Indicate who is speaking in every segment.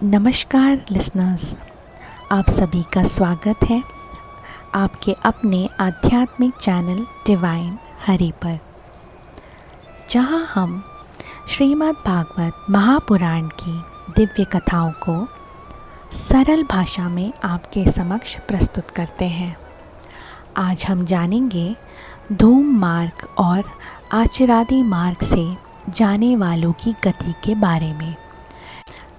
Speaker 1: नमस्कार लिसनर्स, आप सभी का स्वागत है आपके अपने आध्यात्मिक चैनल डिवाइन हरि पर, जहां हम श्रीमद् भागवत महापुराण की दिव्य कथाओं को सरल भाषा में आपके समक्ष प्रस्तुत करते हैं। आज हम जानेंगे धूम मार्ग और आचरादि मार्ग से जाने वालों की गति के बारे में,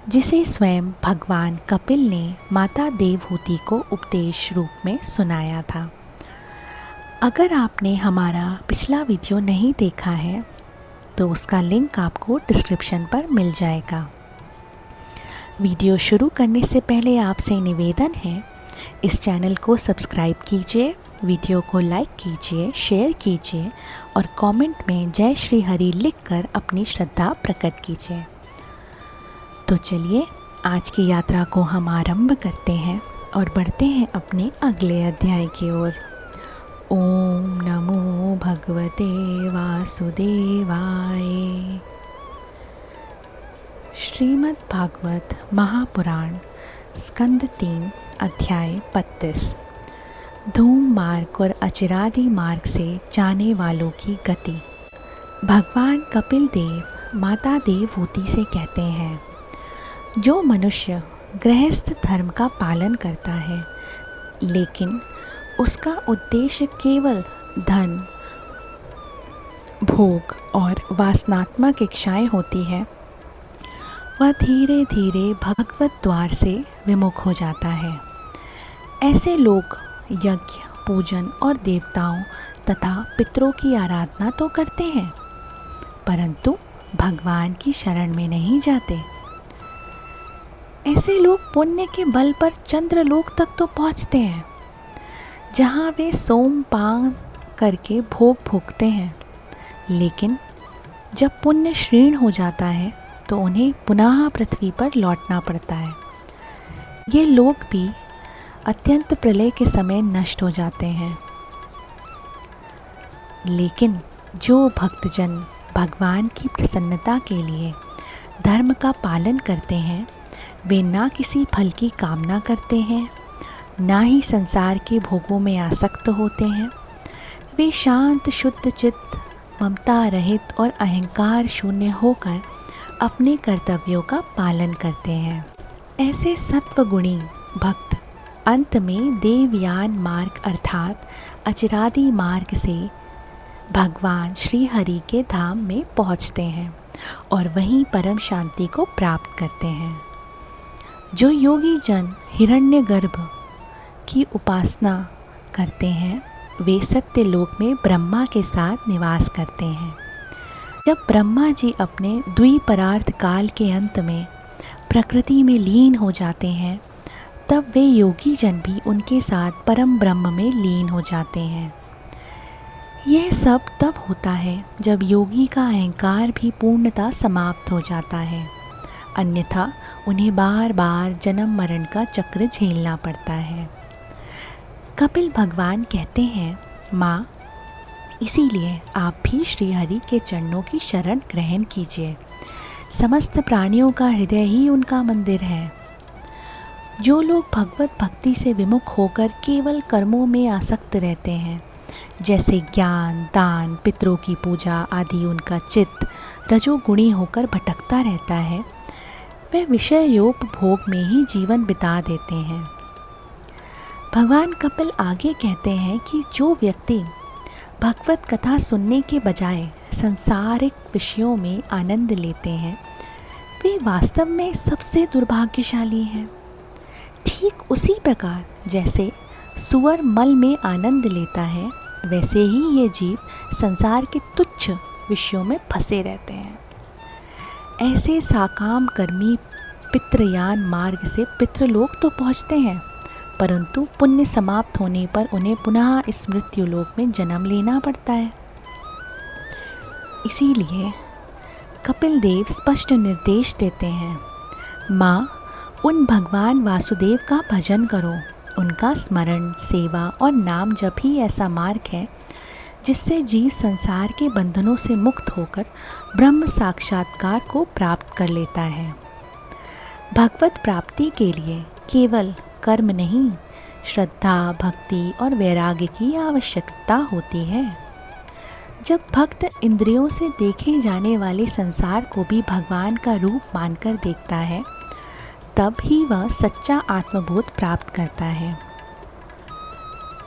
Speaker 1: जिसे स्वयं भगवान कपिल ने माता देवहूति को उपदेश रूप में सुनाया था। अगर आपने हमारा पिछला वीडियो नहीं देखा है तो उसका लिंक आपको डिस्क्रिप्शन पर मिल जाएगा। वीडियो शुरू करने से पहले आपसे निवेदन है, इस चैनल को सब्सक्राइब कीजिए, वीडियो को लाइक कीजिए, शेयर कीजिए और कमेंट में जय श्री हरि लिखकर अपनी श्रद्धा प्रकट कीजिए। तो चलिए आज की यात्रा को हम आरंभ करते हैं और बढ़ते हैं अपने अगले अध्याय की ओर। ओम नमो भगवते वासुदेवाय। श्रीमद् भागवत महापुराण स्कंद 3 अध्याय 32। धूम मार्ग और अचिरादि मार्ग से जाने वालों की गति। भगवान कपिल देव माता देवहूति से कहते हैं, जो मनुष्य गृहस्थ धर्म का पालन करता है लेकिन उसका उद्देश्य केवल धन, भोग और वासनात्मक इच्छाएं होती है, वह धीरे धीरे भगवत द्वार से विमुख हो जाता है। ऐसे लोग यज्ञ, पूजन और देवताओं तथा पितरों की आराधना तो करते हैं, परंतु भगवान की शरण में नहीं जाते। ऐसे लोग पुण्य के बल पर चंद्रलोक तक तो पहुंचते हैं, जहां वे सोमपान करके भोग भोगते हैं, लेकिन जब पुण्य क्षीण हो जाता है तो उन्हें पुनः पृथ्वी पर लौटना पड़ता है। ये लोग भी अत्यंत प्रलय के समय नष्ट हो जाते हैं। लेकिन जो भक्तजन भगवान की प्रसन्नता के लिए धर्म का पालन करते हैं, वे ना किसी फल की कामना करते हैं, ना ही संसार के भोगों में आसक्त होते हैं। वे शांत, शुद्ध चित्त, ममता रहित और अहंकार शून्य होकर अपने कर्तव्यों का पालन करते हैं। ऐसे सत्वगुणी भक्त अंत में देवयान मार्ग अर्थात अचिरादि मार्ग से भगवान श्री हरि के धाम में पहुँचते हैं और वहीं परम शांति को प्राप्त करते हैं। जो योगी जन हिरण्यगर्भ की उपासना करते हैं, वे सत्यलोक में ब्रह्मा के साथ निवास करते हैं। जब ब्रह्मा जी अपने द्विपरार्थ काल के अंत में प्रकृति में लीन हो जाते हैं, तब वे योगी जन भी उनके साथ परम ब्रह्म में लीन हो जाते हैं। यह सब तब होता है जब योगी का अहंकार भी पूर्णतः समाप्त हो जाता है, अन्यथा उन्हें बार बार जन्म मरण का चक्र झेलना पड़ता है। कपिल भगवान कहते हैं, माँ, इसीलिए आप भी श्री हरि के चरणों की शरण ग्रहण कीजिए। समस्त प्राणियों का हृदय ही उनका मंदिर है। जो लोग भगवत भक्ति से विमुख होकर केवल कर्मों में आसक्त रहते हैं, जैसे ज्ञान, दान, पितरों की पूजा आदि, उनका चित्त रजोगुणी होकर भटकता रहता है, वे विषयोपभोग में ही जीवन बिता देते हैं। भगवान कपिल आगे कहते हैं कि जो व्यक्ति भगवत कथा सुनने के बजाय सांसारिक विषयों में आनंद लेते हैं, वे वास्तव में सबसे दुर्भाग्यशाली हैं। ठीक उसी प्रकार जैसे सुअर मल में आनंद लेता है, वैसे ही ये जीव संसार के तुच्छ विषयों में फंसे रहते हैं। ऐसे साकाम कर्मी पितृयान मार्ग से पितृलोक तो पहुँचते हैं, परंतु पुण्य समाप्त होने पर उन्हें पुनः इस मृत्युलोक में जन्म लेना पड़ता है। इसीलिए कपिल देव स्पष्ट निर्देश देते हैं, माँ, उन भगवान वासुदेव का भजन करो। उनका स्मरण, सेवा और नाम जप ही ऐसा मार्ग है जिससे जीव संसार के बंधनों से मुक्त होकर ब्रह्म साक्षात्कार को प्राप्त कर लेता है। भगवत प्राप्ति के लिए केवल कर्म नहीं, श्रद्धा, भक्ति और वैराग्य की आवश्यकता होती है। जब भक्त इंद्रियों से देखे जाने वाले संसार को भी भगवान का रूप मानकर देखता है, तब ही वह सच्चा आत्मबोध प्राप्त करता है।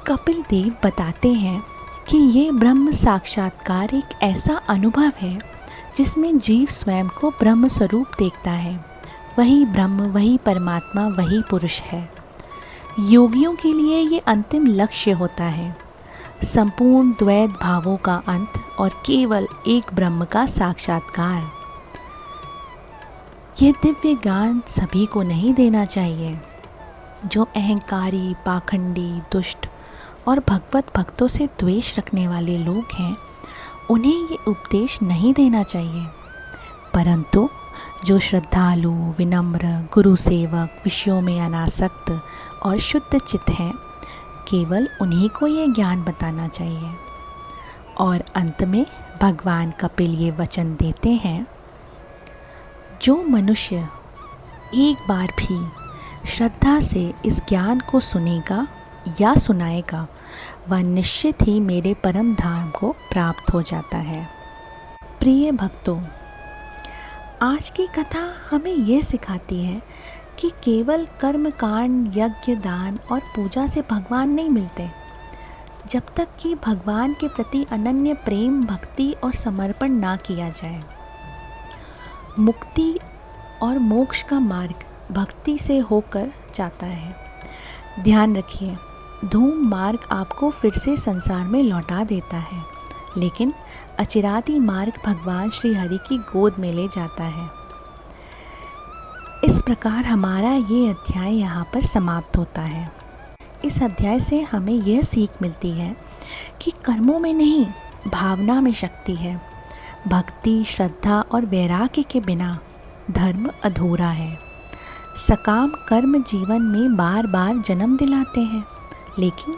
Speaker 1: कपिल देव बताते हैं कि ये ब्रह्म साक्षात्कार एक ऐसा अनुभव है जिसमें जीव स्वयं को ब्रह्म स्वरूप देखता है। वही ब्रह्म, वही परमात्मा, वही पुरुष है। योगियों के लिए ये अंतिम लक्ष्य होता है, संपूर्ण द्वैत भावों का अंत और केवल एक ब्रह्म का साक्षात्कार। यह दिव्य ज्ञान सभी को नहीं देना चाहिए। जो अहंकारी, पाखंडी, दुष्ट और भगवत भक्तों से द्वेष रखने वाले लोग हैं, उन्हें ये उपदेश नहीं देना चाहिए। परंतु जो श्रद्धालु, विनम्र, गुरु सेवक, विषयों में अनासक्त और शुद्ध चित्त हैं, केवल उन्हीं को ये ज्ञान बताना चाहिए। और अंत में भगवान कपिल ये वचन देते हैं, जो मनुष्य एक बार भी श्रद्धा से इस ज्ञान को सुनेगा या सुनाएगा, वह निश्चित ही मेरे परम धाम को प्राप्त हो जाता है। प्रिय भक्तों, आज की कथा हमें यह सिखाती है कि केवल कर्म कांड, यज्ञ, दान और पूजा से भगवान नहीं मिलते। जब तक कि भगवान के प्रति अनन्य प्रेम, भक्ति और समर्पण ना किया जाए। मुक्ति और मोक्ष का मार्ग भक्ति से होकर जाता है। ध्यान रखिए, धूम मार्ग आपको फिर से संसार में लौटा देता है, लेकिन अचिरादी मार्ग भगवान श्री हरि की गोद में ले जाता है। इस प्रकार हमारा ये अध्याय यहाँ पर समाप्त होता है। इस अध्याय से हमें यह सीख मिलती है कि कर्मों में नहीं, भावना में शक्ति है। भक्ति, श्रद्धा और वैराग्य के बिना धर्म अधूरा है। सकाम कर्म जीवन में बार बार जन्म दिलाते हैं, लेकिन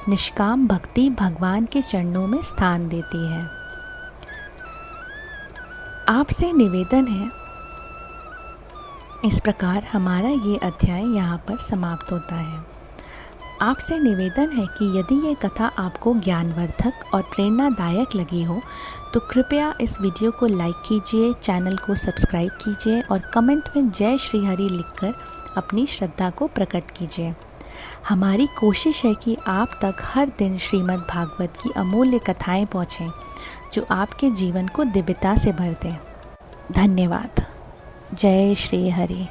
Speaker 1: निष्काम भक्ति भगवान के चरणों में स्थान देती है। आपसे निवेदन है, इस प्रकार हमारा ये अध्याय यहाँ पर समाप्त होता है। आपसे निवेदन है कि यदि ये कथा आपको ज्ञानवर्धक और प्रेरणादायक लगी हो तो कृपया इस वीडियो को लाइक कीजिए, चैनल को सब्सक्राइब कीजिए और कमेंट में जय श्री हरि लिखकर अपनी श्रद्धा को प्रकट कीजिए। हमारी कोशिश है कि आप तक हर दिन श्रीमद् भागवत की अमूल्य कथाएं पहुँचें, जो आपके जीवन को दिव्यता से भर दें। धन्यवाद। जय श्री हरि।